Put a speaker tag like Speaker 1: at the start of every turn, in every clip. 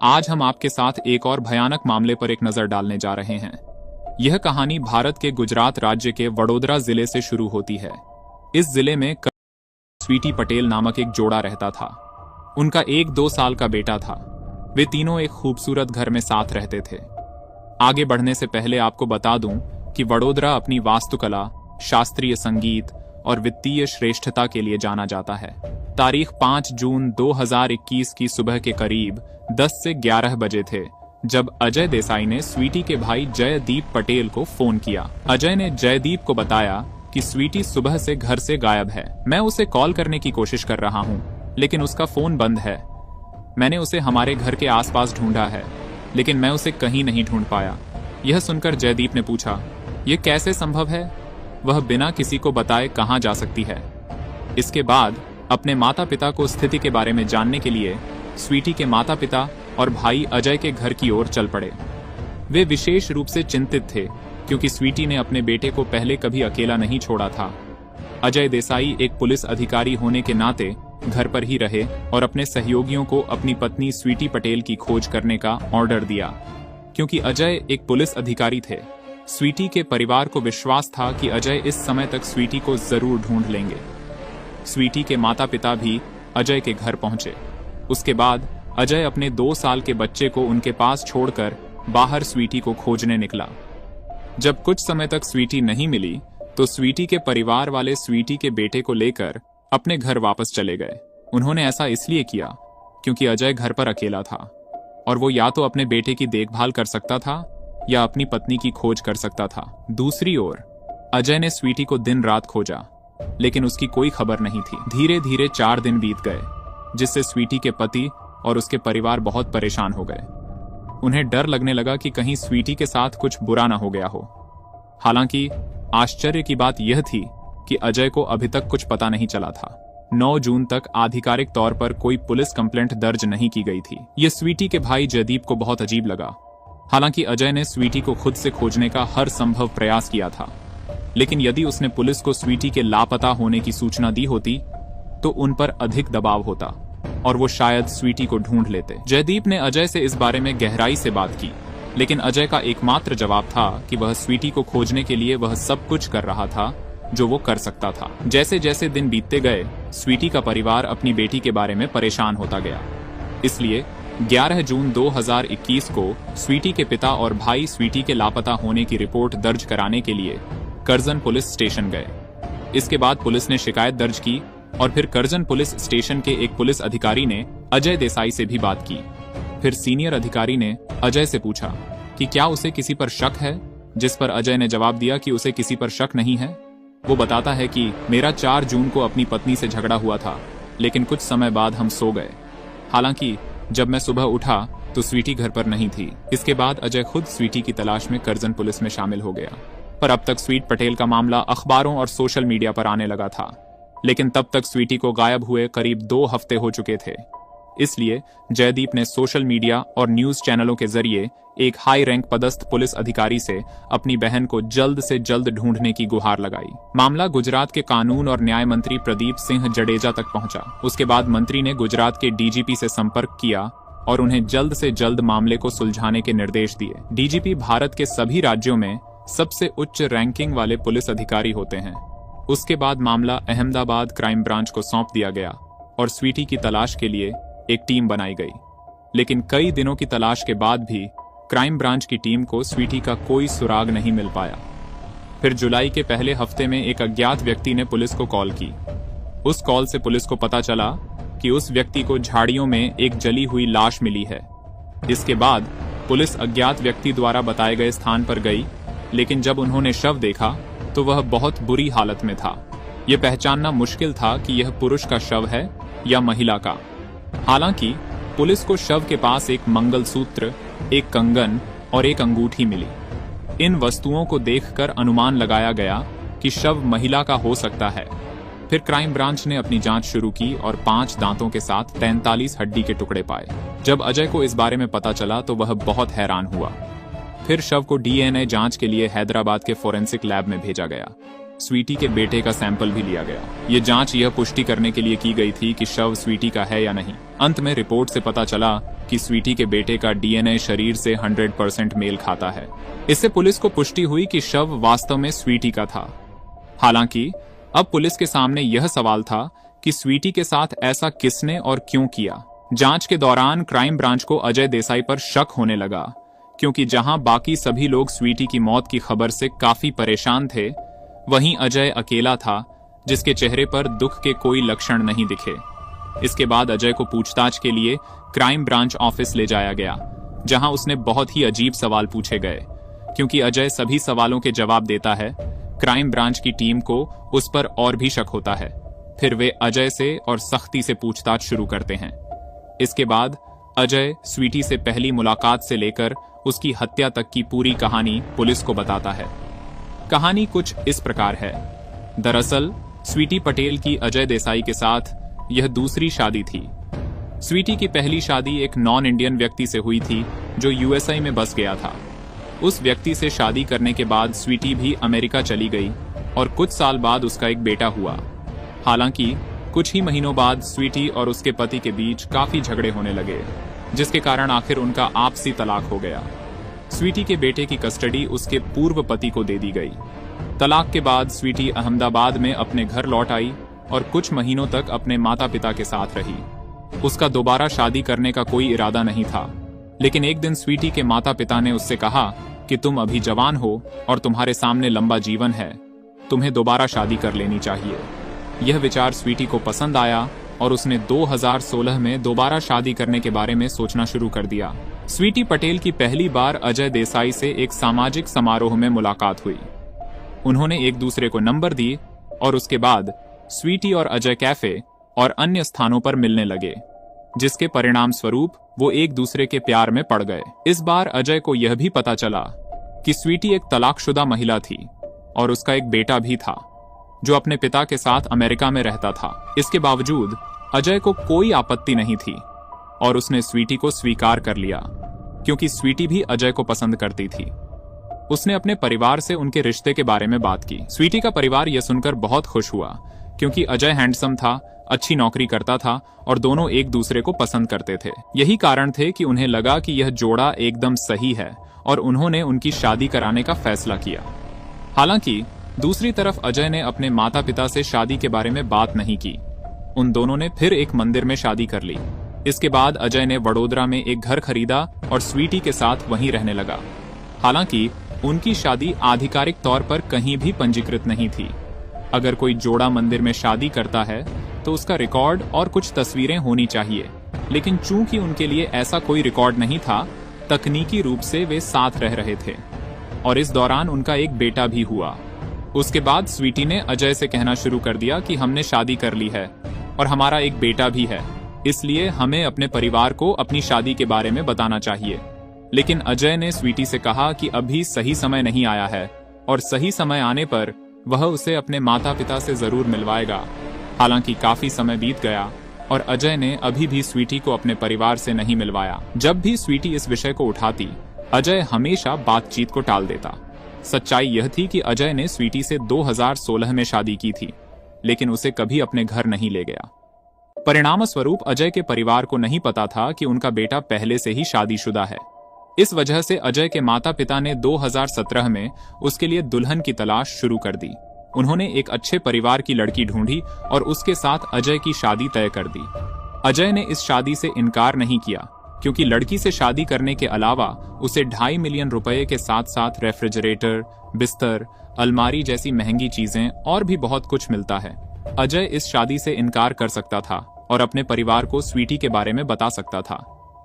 Speaker 1: आज हम आपके साथ एक और भयानक मामले पर एक नजर डालने जा रहे हैं। यह कहानी भारत के गुजरात राज्य के वडोदरा जिले से शुरू होती है। इस जिले में स्वीटी पटेल नामक एक जोड़ा रहता था। उनका 1-2 साल का बेटा था। वे तीनों एक खूबसूरत घर में साथ रहते थे। आगे बढ़ने से पहले आपको बता दूं कि वडोदरा अपनी वास्तुकला, शास्त्रीय संगीत और वित्तीय श्रेष्ठता के लिए जाना जाता है। तारीख 5 जून 2021 की सुबह के करीब 10 से 11 बजे थे जब अजय देसाई ने स्वीटी के भाई जयदीप पटेल को फोन किया। अजय ने जयदीप को बताया कि स्वीटी सुबह से घर से गायब है। मैं उसे कॉल करने की कोशिश कर रहा हूँ, लेकिन उसका फोन बंद है। मैंने उसे हमारे घर के आसपास ढूंढा है, लेकिन मैं उसे कहीं नहीं ढूंढ पाया। यह सुनकर जयदीप ने पूछा, यह कैसे संभव है? वह बिना किसी को बताए कहाँ जा सकती है? इसके बाद अपने माता पिता को स्थिति के बारे में जानने के लिए स्वीटी के माता पिता और भाई अजय के घर की ओर चल पड़े। वे विशेष रूप से चिंतित थे क्योंकि स्वीटी ने अपने बेटे को पहले कभी अकेला नहीं छोड़ा था। अजय देसाई एक पुलिस अधिकारी होने के नाते घर पर ही रहे और अपने सहयोगियों को अपनी पत्नी स्वीटी पटेल की खोज करने का ऑर्डर दिया। क्योंकि अजय एक पुलिस अधिकारी थे, स्वीटी के परिवार को विश्वास था कि अजय इस समय तक स्वीटी को जरूर ढूंढ लेंगे। स्वीटी के माता पिता भी अजय के घर पहुंचे। उसके बाद अजय अपने 2 साल के बच्चे को उनके पास छोड़कर बाहर स्वीटी को खोजने निकला। जब कुछ समय तक स्वीटी नहीं मिली तो स्वीटी के परिवार वाले स्वीटी के बेटे को लेकर अपने घर वापस चले गए। उन्होंने ऐसा इसलिए किया क्योंकि अजय घर पर अकेला था और वो या तो अपने बेटे की देखभाल कर सकता था या अपनी पत्नी की खोज कर सकता था। दूसरी ओर अजय ने स्वीटी को दिन रात खोजा, लेकिन उसकी कोई खबर नहीं थी। धीरे धीरे 4 दिन बीत गए, जिससे स्वीटी के पति और उसके परिवार बहुत परेशान हो गए। उन्हें डर लगने लगा कि कहीं स्वीटी के साथ कुछ बुरा ना हो गया हो। हालांकि आश्चर्य की बात यह थी कि अजय को अभी तक कुछ पता नहीं चला था। 9 जून तक आधिकारिक तौर पर कोई पुलिस कंप्लेंट दर्ज नहीं की गई थी। यह स्वीटी के भाई जयदीप को बहुत अजीब लगा। हालांकि अजय ने स्वीटी को खुद से खोजने का हर संभव प्रयास किया था, लेकिन यदि उसने पुलिस को स्वीटी के लापता होने की सूचना दी होती तो उन पर अधिक दबाव होता और वो शायद स्वीटी को ढूंढ लेते। जयदीप ने अजय से इस बारे में गहराई से बात की, लेकिन अजय का एकमात्र जवाब था कि वह स्वीटी को खोजने के लिए वह सब कुछ कर रहा था जो वो कर सकता था। जैसे जैसे दिन बीतते गए, स्वीटी का परिवार अपनी बेटी के बारे में परेशान होता गया। इसलिए 11 जून 2021 को स्वीटी के पिता और भाई स्वीटी के लापता होने की रिपोर्ट दर्ज कराने के लिए करजन पुलिस स्टेशन गए। इसके बाद पुलिस ने शिकायत दर्ज की और फिर करजन पुलिस स्टेशन के एक पुलिस अधिकारी ने अजय देसाई से भी बात की। फिर सीनियर अधिकारी ने अजय से पूछा कि क्या उसे किसी पर शक है, जिस पर अजय ने जवाब दिया कि उसे किसी पर शक नहीं है। वो बताता है कि मेरा 4 जून को अपनी पत्नी से झगड़ा हुआ था, लेकिन कुछ समय बाद हम सो गए। हालांकि जब मैं सुबह उठा तो स्वीटी घर पर नहीं थी। इसके बाद अजय खुद स्वीटी की तलाश में करजन पुलिस में शामिल हो गया। पर अब तक स्वीट पटेल का मामला अखबारों और सोशल मीडिया पर आने लगा था, लेकिन तब तक स्वीटी को गायब हुए करीब 2 हफ्ते हो चुके थे। इसलिए जयदीप ने सोशल मीडिया और न्यूज चैनलों के जरिए एक हाई रैंक पदस्थ पुलिस अधिकारी से अपनी बहन को जल्द से जल्द ढूंढने की गुहार लगाई। मामला गुजरात के कानून और न्याय मंत्री प्रदीप सिंह जडेजा तक पहुंचा। उसके बाद मंत्री ने गुजरात के डीजीपी से संपर्क किया और उन्हें जल्द से जल्द मामले को सुलझाने के निर्देश दिए। डीजीपी भारत के सभी राज्यों में सबसे उच्च रैंकिंग वाले पुलिस अधिकारी होते हैं। उसके बाद मामला अहमदाबाद क्राइम ब्रांच को सौंप दिया गया और स्वीटी की तलाश के लिए एक टीम बनाई गई। लेकिन कई दिनों की तलाश के बाद भी क्राइम ब्रांच की टीम को स्वीटी का कोई सुराग नहीं मिल पाया। फिर जुलाई के पहले हफ्ते में एक अज्ञात व्यक्ति ने पुलिस को कॉल की। उस कॉल से पुलिस को पता चला कि उस व्यक्ति को झाड़ियों में एक जली हुई लाश मिली है। इसके बाद पुलिस अज्ञात व्यक्ति द्वारा बताए गए स्थान पर गई, लेकिन जब उन्होंने शव देखा तो वह बहुत बुरी हालत में था। यह पहचानना मुश्किल था कि यह पुरुष का शव है या महिला का। हालांकि पुलिस को शव के पास एक मंगलसूत्र, एक कंगन और एक अंगूठी मिली। इन वस्तुओं को देखकर अनुमान लगाया गया कि शव महिला का हो सकता है। फिर क्राइम ब्रांच ने अपनी जांच शुरू की और 5 दांतों के साथ 43 हड्डी के टुकड़े पाए। जब अजय को इस बारे में पता चला तो वह बहुत हैरान हुआ। फिर शव को डीएनए जांच के लिए हैदराबाद के फोरेंसिक लैब में भेजा गया। स्वीटी के बेटे का सैंपल भी लिया गया। ये जांच यह पुष्टि करने के लिए की गई थी कि शव स्वीटी का है या नहीं। अंत में रिपोर्ट से पता चला कि स्वीटी के बेटे का डीएनए शरीर से 100% मेल खाता है। इससे पुलिस को पुष्टि हुई कि शव वास्तव में स्वीटी का था। हालांकि अब पुलिस के सामने यह सवाल था कि स्वीटी के साथ ऐसा किसने और क्यों किया। जांच के दौरान क्राइम ब्रांच को अजय देसाई पर शक होने लगा, क्योंकि जहां बाकी सभी लोग स्वीटी की मौत की खबर से काफी परेशान थे, वहीं अजय अकेला था जिसके चेहरे पर दुख के कोई लक्षण नहीं दिखे। इसके बाद अजय को पूछताछ के लिए क्राइम ब्रांच ऑफिस ले जाया गया, जहां उसने बहुत ही अजीब सवाल पूछे गए। क्योंकि अजय सभी सवालों के जवाब देता है, क्राइम ब्रांच की टीम को उस पर और भी शक होता है। फिर वे अजय से और सख्ती से पूछताछ शुरू करते हैं। इसके बाद अजय स्वीटी से पहली मुलाकात से लेकर उसकी हत्या तक की पूरी कहानी पुलिस को बताता है। कहानी कुछ इस प्रकार है। दरअसल स्वीटी पटेल की अजय देसाई के साथ यह दूसरी शादी थी। स्वीटी की पहली शादी एक नॉन इंडियन व्यक्ति से हुई थी जो यूएसए में बस गया था। उस व्यक्ति से शादी करने के बाद स्वीटी भी अमेरिका चली गई और कुछ साल बाद उसका एक बेटा हुआ। हालांकि कुछ ही महीनों बाद स्वीटी और उसके पति के बीच काफी झगड़े होने लगे, जिसके कारण आखिर उनका आपसी तलाक हो गया। स्वीटी के बेटे की कस्टडी उसके पूर्व पति को दे दी गई। तलाक के बाद स्वीटी अहमदाबाद में अपने घर लौट आई और कुछ महीनों तक अपने माता पिता के साथ रही। उसका दोबारा शादी करने का कोई इरादा नहीं था, लेकिन एक दिन स्वीटी के माता पिता ने उससे कहा कि तुम अभी जवान हो और तुम्हारे सामने लंबा जीवन है, तुम्हें दोबारा शादी कर लेनी चाहिए। यह विचार स्वीटी को पसंद आया और उसने 2016 में दोबारा शादी करने के बारे में सोचना शुरू कर दिया। स्वीटी पटेल की पहली बार अजय देसाई से एक सामाजिक समारोह में मुलाकात हुई। उन्होंने एक दूसरे को नंबर दी और उसके बाद स्वीटी और अजय कैफे और अन्य स्थानों पर मिलने लगे, जिसके परिणाम स्वरूप वो एक दूसरे के प्यार में पड़ गए। इस बार अजय को यह भी पता चला कि स्वीटी एक तलाकशुदा महिला थी और उसका एक बेटा भी था जो अपने पिता के साथ अमेरिका में रहता था। इसके बावजूद अजय को कोई आपत्ति नहीं थी और उसने स्वीटी को स्वीकार कर लिया, क्योंकि स्वीटी भी अजय को पसंद करती थी। उसने अपने परिवार से उनके रिश्ते के बारे में बात की। स्वीटी का परिवार यह सुनकर बहुत खुश हुआ, क्योंकि अजय हैंडसम था, अच्छी नौकरी करता था और दोनों एक दूसरे को पसंद करते थे। यही कारण थे कि उन्हें लगा कि यह जोड़ा एकदम सही है और उन्होंने उनकी शादी कराने का फैसला किया। हालांकि दूसरी तरफ अजय ने अपने माता पिता से शादी के बारे में बात नहीं की। उन दोनों ने फिर एक मंदिर में शादी कर ली। इसके बाद अजय ने वडोदरा में एक घर खरीदा और स्वीटी के साथ वहीं रहने लगा। हालांकि उनकी शादी आधिकारिक तौर पर कहीं भी पंजीकृत नहीं थी। अगर कोई जोड़ा मंदिर में शादी करता है तो उसका रिकॉर्ड और कुछ तस्वीरें होनी चाहिए, लेकिन चूंकि उनके लिए ऐसा कोई रिकॉर्ड नहीं था, तकनीकी रूप से वे साथ रह रहे थे और इस दौरान उनका एक बेटा भी हुआ। उसके बाद स्वीटी ने अजय से कहना शुरू कर दिया कि हमने शादी कर ली है और हमारा एक बेटा भी है, इसलिए हमें अपने परिवार को अपनी शादी के बारे में बताना चाहिए। लेकिन अजय ने स्वीटी से कहा कि अभी सही समय नहीं आया है और सही समय आने पर वह उसे अपने माता पिता से जरूर मिलवाएगा। हालांकि काफी समय बीत गया और अजय ने अभी भी स्वीटी को अपने परिवार से नहीं मिलवाया। जब भी स्वीटी इस विषय को उठाती, अजय हमेशा बातचीत को टाल देता। सच्चाई यह थी कि अजय ने स्वीटी से 2016 में शादी की थी, लेकिन उसे कभी अपने घर नहीं ले गया। परिणाम स्वरूप अजय के परिवार को नहीं पता था कि उनका बेटा पहले से ही शादीशुदा है। इस वजह से अजय के माता पिता ने 2017 में उसके लिए दुल्हन की तलाश शुरू कर दी। उन्होंने एक अच्छे परिवार की लड़की ढूंढी और उसके साथ अजय की शादी तय कर दी। अजय ने इस शादी से इनकार नहीं किया, क्योंकि लड़की से शादी करने के अलावा उसे 2.5 मिलियन रुपए के साथ साथ रेफ्रिजरेटर, बिस्तर, अलमारी जैसी महंगी चीजें और भी बहुत कुछ मिलता है। अजय इस शादी से इनकार कर सकता था और अपने परिवार को स्वीटी के बारे में बता सकता था,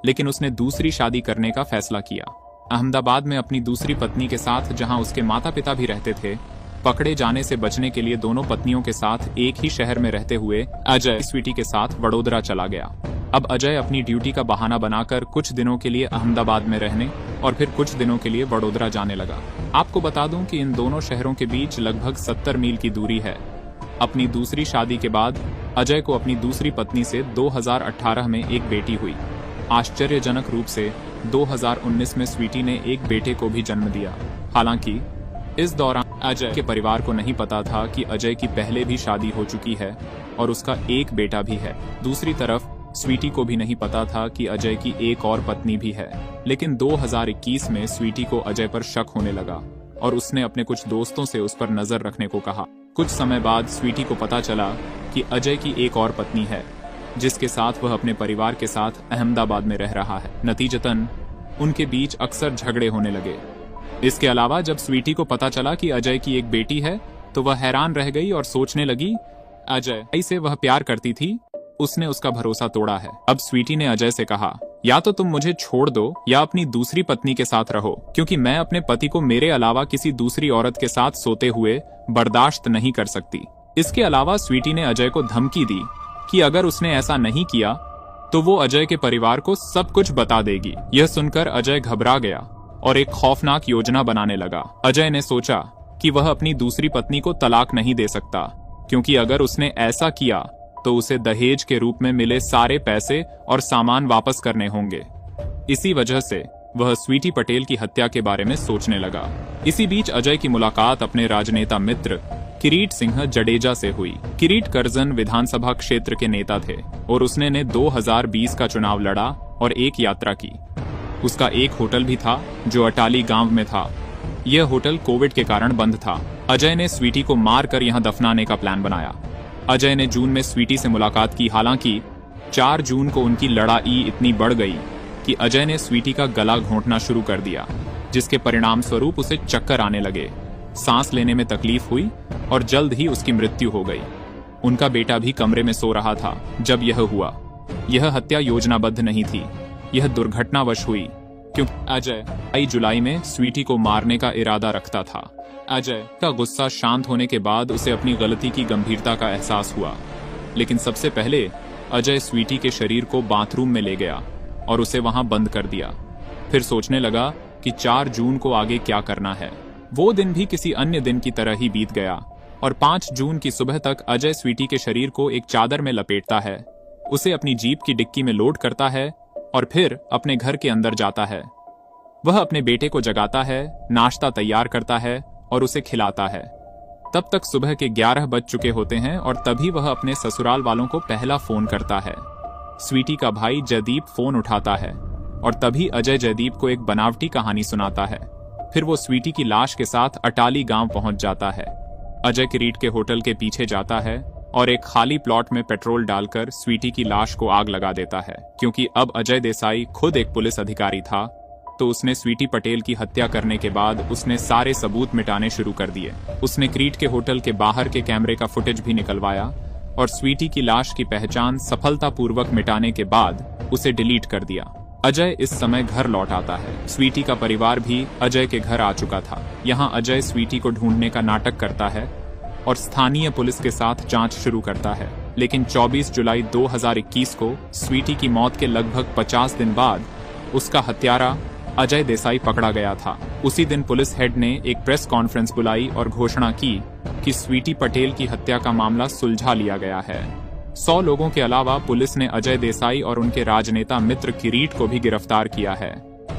Speaker 1: लेकिन उसने दूसरी शादी करने का फैसला किया। अहमदाबाद में अपनी दूसरी पत्नी के साथ, जहां उसके माता पिता भी रहते थे, पकड़े जाने से बचने के लिए दोनों पत्नियों के साथ एक ही शहर में रहते हुए अजय स्वीटी के साथ वडोदरा चला गया। अब अजय अपनी ड्यूटी का बहाना बनाकर कुछ दिनों के लिए अहमदाबाद में रहने और फिर कुछ दिनों के लिए वडोदरा जाने लगा। आपको बता दूं कि इन दोनों शहरों के बीच लगभग 70 मील की दूरी है। अपनी दूसरी शादी के बाद अजय को अपनी दूसरी पत्नी से 2018 में एक बेटी हुई। आश्चर्यजनक रूप से 2019 में स्वीटी ने एक बेटे को भी जन्म दिया। हालांकि इस दौरान अजय के परिवार को नहीं पता था कि अजय की पहले भी शादी हो चुकी है और उसका एक बेटा भी है। दूसरी तरफ स्वीटी को भी नहीं पता था कि अजय की एक और पत्नी भी है। लेकिन 2021 में स्वीटी को अजय पर शक होने लगा और उसने अपने कुछ दोस्तों से उस पर नजर रखने को कहा। कुछ समय बाद स्वीटी को पता चला कि अजय की एक और पत्नी है, जिसके साथ वह अपने परिवार के साथ अहमदाबाद में रह रहा है। नतीजतन उनके बीच अक्सर झगड़े होने लगे। इसके अलावा जब स्वीटी को पता चला कि अजय की एक बेटी है तो वह हैरान रह गई और सोचने लगी अजय से वह प्यार करती थी, उसने उसका भरोसा तोड़ा है। अब स्वीटी ने अजय से कहा, या तो तुम मुझे छोड़ दो या अपनी दूसरी पत्नी के साथ रहो, क्योंकि मैं अपने पति को मेरे अलावा किसी दूसरी औरत के साथ सोते हुए बर्दाश्त नहीं कर सकती। इसके अलावा स्वीटी ने अजय को धमकी दी कि अगर उसने ऐसा नहीं किया तो वो अजय के परिवार को सब कुछ बता देगी। यह सुनकर अजय घबरा गया और एक खौफनाक योजना बनाने लगा। अजय ने सोचा कि वह अपनी दूसरी पत्नी को तलाक नहीं दे सकता, क्योंकि अगर उसने ऐसा किया तो उसे दहेज के रूप में मिले सारे पैसे और सामान वापस करने होंगे। इसी वजह से वह स्वीटी पटेल की हत्या के बारे में सोचने लगा। इसी बीच अजय की मुलाकात अपने राजनेता मित्र किरीट सिंह जडेजा से हुई। किरीट करजन विधानसभा क्षेत्र के नेता थे और उसने 2020 का चुनाव लड़ा और एक यात्रा की। उसका एक होटल भी था जो अटाली गांव में था। यह होटल कोविड के कारण बंद था। अजय ने स्वीटी को मारकर यहां दफनाने का प्लान बनाया। अजय ने जून में स्वीटी से मुलाकात की। हालांकि 4 जून को उनकी लड़ाई इतनी बढ़ गई कि अजय ने स्वीटी का गला घोंटना शुरू कर दिया, जिसके परिणाम स्वरूप उसे चक्कर आने लगे, सांस लेने में तकलीफ हुई और जल्द ही उसकी मृत्यु हो गई। उनका बेटा भी कमरे में सो रहा था जब यह हुआ। यह हत्या योजनाबद्ध नहीं थी, यह दुर्घटनावश हुई, क्योंकि अजय जुलाई में स्वीटी को मारने का इरादा रखता था। अजय का गुस्सा शांत होने के बाद उसे अपनी गलती की गंभीरता का एहसास हुआ, लेकिन सबसे पहले अजय स्वीटी के शरीर को बाथरूम में ले गया और उसे वहां बंद कर दिया। फिर सोचने लगा कि 4 जून को आगे क्या करना है। वो दिन भी किसी अन्य दिन की तरह ही बीत गया और 5 जून की सुबह तक अजय स्वीटी के शरीर को एक चादर में लपेटता है, उसे अपनी जीप की डिक्की में लोड करता है और फिर अपने घर के अंदर जाता है। वह अपने बेटे को जगाता है, नाश्ता तैयार करता है और उसे खिलाता है। तब तक सुबह के 11 बज चुके होते हैं और तभी वह अपने ससुराल वालों को पहला फोन करता है। स्वीटी का भाई जयदीप फोन उठाता है और तभी अजय जयदीप को एक बनावटी कहानी सुनाता है। फिर वो स्वीटी की लाश के साथ अटाली गांव पहुंच जाता है। अजय किरीट के होटल के पीछे जाता है और एक खाली प्लॉट में पेट्रोल डालकर स्वीटी की लाश को आग लगा देता है। क्योंकि अब अजय देसाई खुद एक पुलिस अधिकारी था, तो उसने स्वीटी पटेल की हत्या करने के बाद उसने सारे सबूत मिटाने शुरू कर दिए। उसने किरीट के होटल के बाहर के कैमरे का फुटेज भी निकलवाया और स्वीटी की लाश की पहचान सफलतापूर्वक मिटाने के बाद उसे डिलीट कर दिया। अजय इस समय घर लौट आता है। स्वीटी का परिवार भी अजय के घर आ चुका था। यहाँ अजय स्वीटी को ढूंढने का नाटक करता है और स्थानीय पुलिस के साथ जांच शुरू करता है। लेकिन 24 जुलाई 2021 को स्वीटी की मौत के लगभग 50 दिन बाद उसका हत्यारा अजय देसाई पकड़ा गया था। उसी दिन पुलिस हेड ने एक प्रेस कॉन्फ्रेंस बुलाई और घोषणा की कि स्वीटी पटेल की हत्या का मामला सुलझा लिया गया है। 100 लोगों के अलावा पुलिस ने अजय देसाई और उनके राजनेता मित्र किरीट को भी गिरफ्तार किया है।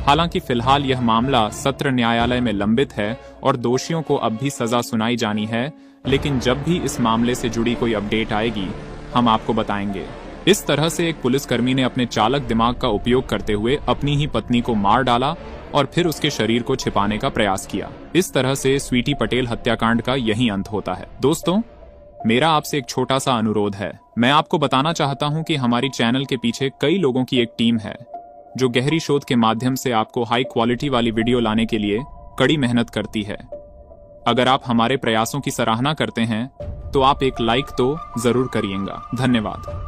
Speaker 1: हालांकि फिलहाल यह मामला सत्र न्यायालय में लंबित है और दोषियों को अब भी सजा सुनाई जानी है, लेकिन जब भी इस मामले से जुड़ी कोई अपडेट आएगी हम आपको बताएंगे। इस तरह से एक पुलिसकर्मी ने अपने चालक दिमाग का उपयोग करते हुए अपनी ही पत्नी को मार डाला और फिर उसके शरीर को छिपाने का प्रयास किया। इस तरह से स्वीटी पटेल हत्याकांड का यही अंत होता है। दोस्तों, मेरा आपसे एक छोटा सा अनुरोध है। मैं आपको बताना चाहता हूं कि हमारी चैनल के पीछे कई लोगों की एक टीम है जो गहरी शोध के माध्यम से आपको हाई क्वालिटी वाली वीडियो लाने के लिए कड़ी मेहनत करती है। अगर आप हमारे प्रयासों की सराहना करते हैं तो आप एक लाइक तो जरूर करिएगा। धन्यवाद।